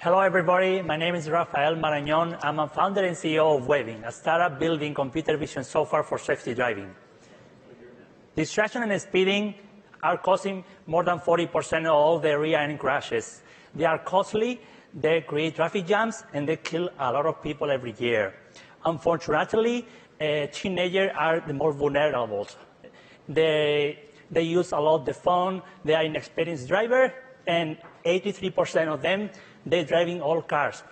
Hello, everybody. My name is Rafael Marañón. I'm a founder and CEO of Wavyn, a startup building computer vision software for safety driving. Distraction and speeding are causing more than 40% of all the rear-end crashes. They are costly, they create traffic jams, and they kill a lot of people every year. Unfortunately, teenagers are the more vulnerable. They use a lot the phone, they are inexperienced drivers, and 83% of them, they're driving old cars.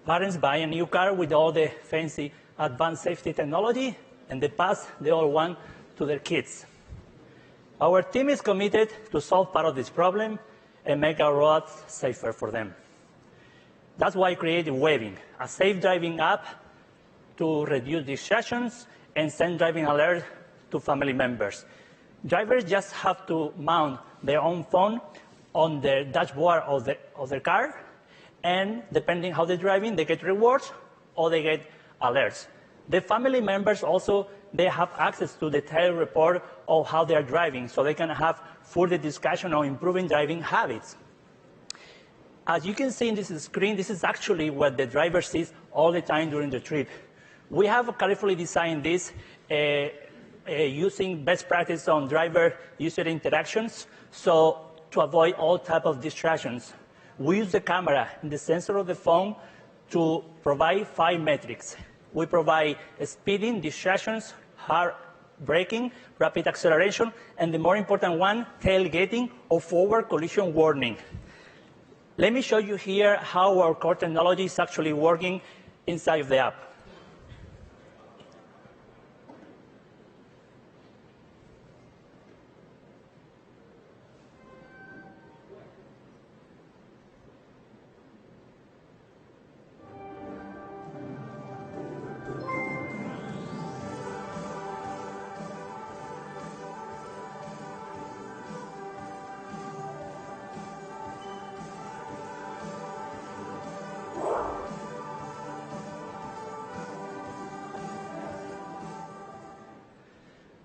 Parents buy a new car with all the fancy advanced safety technology, and they pass the old one to their kids. Our team is committed to solve part of this problem and make our roads safer for them. That's why I created Wavyn, a safe driving app to reduce distractions and send driving alerts to family members. Drivers just have to mount their own phone on the dashboard of their car, and depending how they're driving, they get rewards or they get alerts. The family members also, they have access to the detailed report of how they are driving, so they can have further discussion on improving driving habits. As you can see in this screen, this is actually what the driver sees all the time during the trip. We have carefully designed this using best practice on driver user interactions, so to avoid all type of distractions. We use the camera and the sensor of the phone to provide 5 metrics. We provide speeding, distractions, hard braking, rapid acceleration, and the more important one, tailgating or forward collision warning. Let me show you here how our core technology is actually working inside of the app.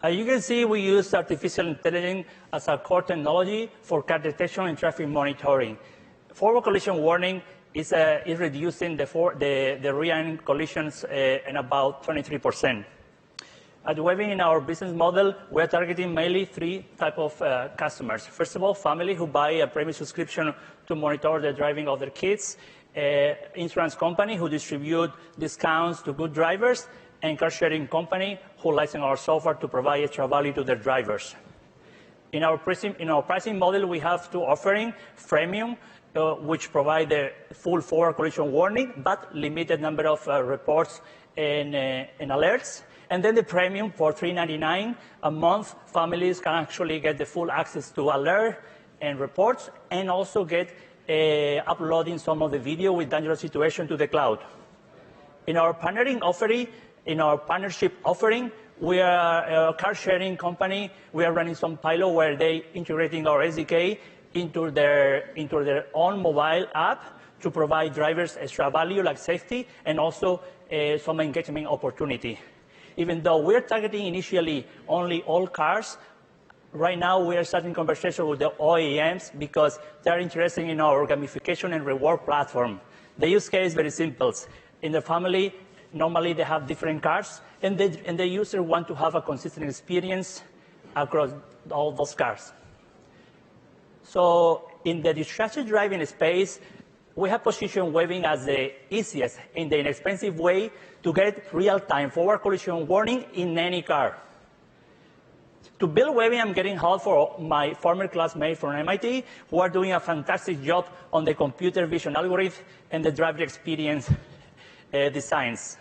As you can see, we use artificial intelligence as our core technology for car detection and traffic monitoring. Forward collision warning is reducing the rear-end collisions in about 23%. At Wavyn, in our business model, we are targeting mainly 3 types of customers. First of all, family who buy a premium subscription to monitor the driving of their kids, insurance company who distribute discounts to good drivers, and car-sharing company who license our software to provide extra value to their drivers. In our pricing model, we have 2 offerings: freemium, which provide the full forward collision warning, but limited number of reports and alerts. And then the premium for $3.99 a month, families can actually get the full access to alert and reports, and also get uploading some of the video with dangerous situation to the cloud. In our partnership offering, we are a car-sharing company. We are running some pilot where they integrating our SDK into their own mobile app to provide drivers extra value like safety and also some engagement opportunity. Even though we're targeting initially only all cars, right now we are starting conversation with the OEMs because they're interested in our gamification and reward platform. The use case is very simple. In the family, normally they have different cars, and the user want to have a consistent experience across all those cars. So in the distracted driving space, we have positioned Wavyn as the easiest and the inexpensive way to get real-time forward collision warning in any car. To build Wavyn, I'm getting help from my former classmates from MIT who are doing a fantastic job on the computer vision algorithm and the driver experience designs.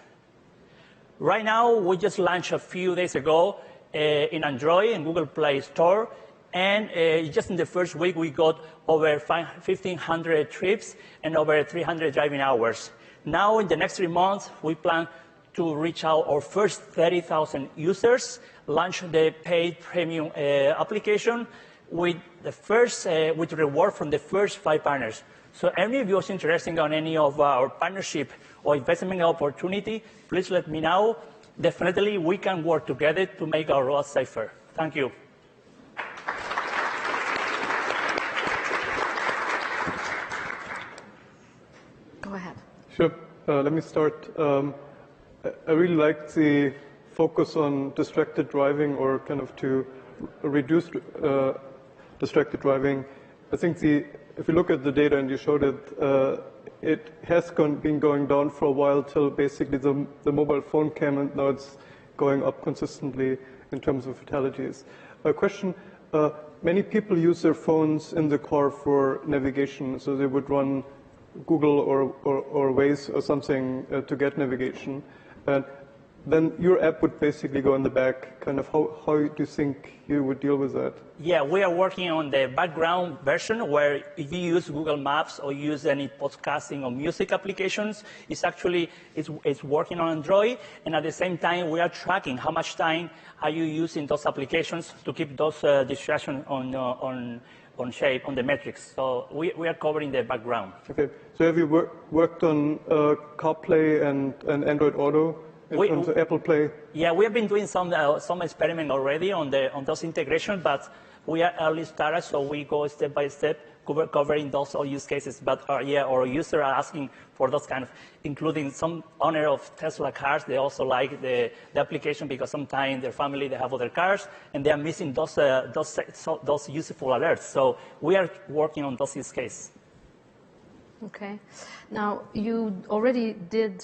Right now, we just launched a few days ago in Android and Google Play Store, and just in the first week, we got over 1,500 trips and over 300 driving hours. Now, in the next 3 months, we plan to reach out our first 30,000 users, launch the paid premium application with with reward from the first 5 partners. So any of you is interested in any of our partnership or investment opportunity, please let me know. Definitely, we can work together to make our roads safer. Thank you. Sure. Let me start. I really like the focus on distracted driving, or kind of to reduce distracted driving. I think if you look at the data, and you showed it, it has been going down for a while till basically the mobile phone came, and now it's going up consistently in terms of fatalities. A question, many people use their phones in the car for navigation, so they would run Google or Waze or something to get navigation. And then your app would basically go in the back. Kind of how do you think you would deal with that? Yeah, we are working on the background version where if you use Google Maps or use any podcasting or music applications, it's working on Android. And at the same time, we are tracking how much time are you using those applications to keep those distractions on shape, on the metrics. So we are covering the background. Okay. So have you worked on CarPlay and Android Auto? In terms of Apple Play? Yeah, we have been doing some experiment already on those integrations, but we are early starters, so we go step by step covering those all use cases. But our users are asking for those kind of, including some owner of Tesla cars. They also like the application because sometimes their family, they have other cars, and they are missing those useful alerts. So we are working on those use cases. Okay. Now, you already did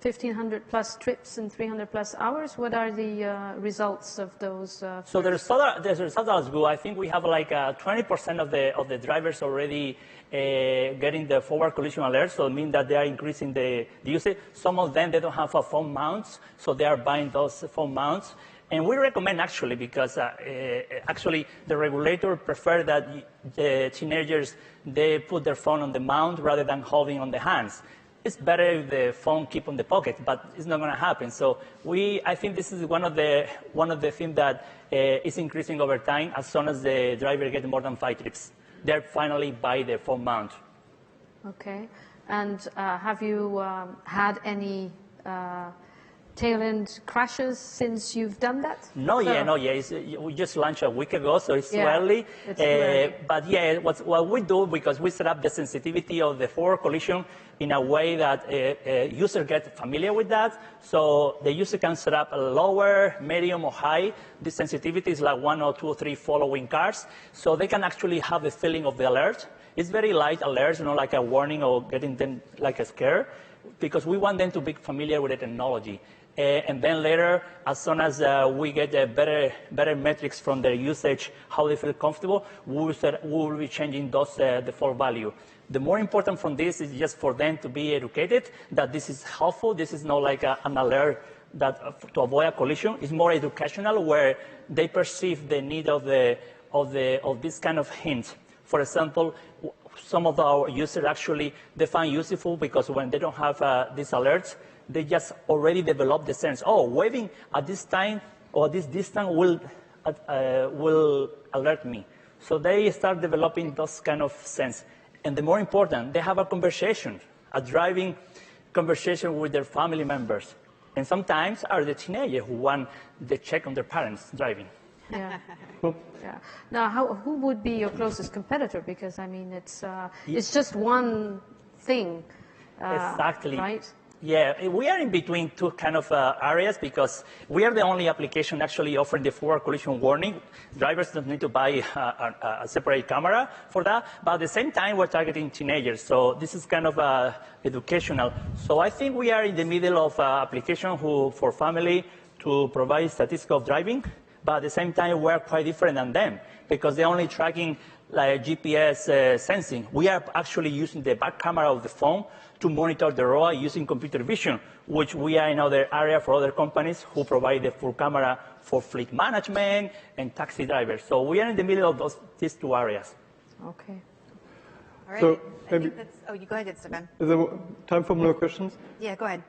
1,500 plus trips in 300 plus hours. What are the results of those? So the result is good. I think we have like 20% of the drivers already getting the forward collision alert. So it means that they are increasing the usage. Some of them, they don't have a phone mounts, so they are buying those phone mounts. And we recommend actually, because actually the regulator prefer that the teenagers, they put their phone on the mount rather than holding on the hands. It's better if the phone keep on the pocket, but it's not going to happen. So I think this is one of the things that is increasing over time. As soon as the driver gets more than 5 trips, they're finally buy the phone mount. Okay. And have you had any tail-end crashes since you've done that? No, we just launched a week ago, so it's too early. It's too early. But yeah, what we do, because we set up the sensitivity of the forward collision in a way that a user gets familiar with that. So the user can set up a lower, medium, or high. The sensitivity is like 1 or 2 or 3 following cars. So they can actually have the feeling of the alert. It's very light alerts, like a warning or getting them like a scare, because we want them to be familiar with the technology. And then later, as soon as we get better metrics from their usage, how they feel comfortable, we will be changing those default value. The more important from this is just for them to be educated that this is helpful. This is not like an alert that to avoid a collision. It's more educational, where they perceive the need of this kind of hint. For example, some of our users actually they find useful because when they don't have these alerts, they just already develop the sense, oh, waving at this time or this distance will alert me. So they start developing those kind of sense. And the more important, they have a conversation, a driving conversation with their family members. And sometimes are the teenagers who want the check on their parents driving. Yeah. Yeah. Now, who would be your closest competitor? Because, I mean, it's just one thing. Exactly. Right? Yeah, we are in between two kind of areas because we are the only application actually offering the forward collision warning. Drivers don't need to buy a separate camera for that, but at the same time we're targeting teenagers, so this is kind of educational. So I think we are in the middle of application for family to provide statistics of driving, but at the same time we're quite different than them because they're only tracking like GPS sensing. We are actually using the back camera of the phone to monitor the road using computer vision, which we are in other area for other companies who provide the full camera for fleet management and taxi drivers. So we are in the middle of these two areas. Okay. All right. So I think that's, oh, you go ahead, Stefan. Is there time for more questions? Yeah, go ahead.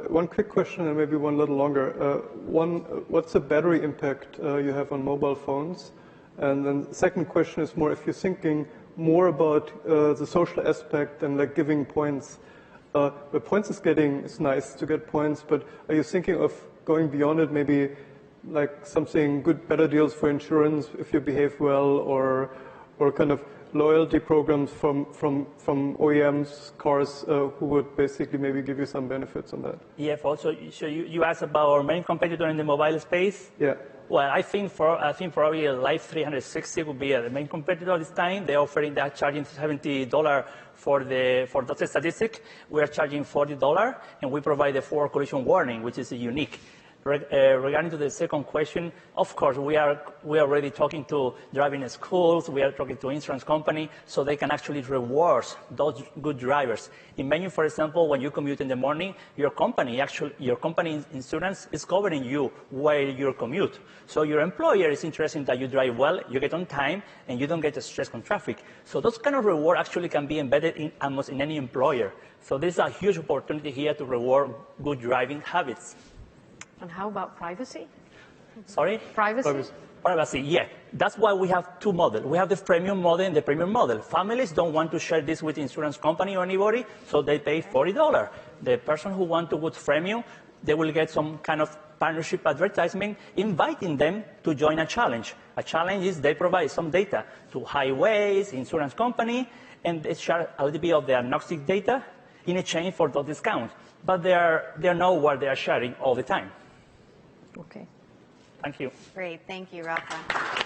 One quick question and maybe one little longer. What's the battery impact you have on mobile phones? And then the second question is more if you're thinking more about the social aspect and like giving points. The points is nice to get points, but are you thinking of going beyond it, maybe like something better deals for insurance if you behave well, or kind of loyalty programs from OEMs, cars, who would basically maybe give you some benefits on that. Yeah, also, so you asked about our main competitor in the mobile space? Yeah. Well, I think probably Life 360 would be the main competitor this time. They're offering that, charging $70 for that statistic. We are charging $40, and we provide the forward collision warning, which is unique. Regarding to the second question, of course, we are already talking to driving schools, we are talking to insurance company, so they can actually reward those good drivers. Imagine, for example, when you commute in the morning, your company insurance is covering you while you commute. So your employer is interested that you drive well, you get on time, and you don't get stressed on traffic. So those kind of reward actually can be embedded in almost in any employer. So there's a huge opportunity here to reward good driving habits. And how about privacy? Sorry? Privacy? Privacy, yeah. That's why we have two models. We have the freemium model and the premium model. Families don't want to share this with insurance company or anybody, so they pay $40. The person who wants to go freemium, they will get some kind of partnership advertisement inviting them to join a challenge. A challenge is they provide some data to highways, insurance company, and they share a little bit of their agnostic data in exchange for those discounts. But they know what they are sharing all the time. Okay. Thank you. Great. Thank you, Rafa.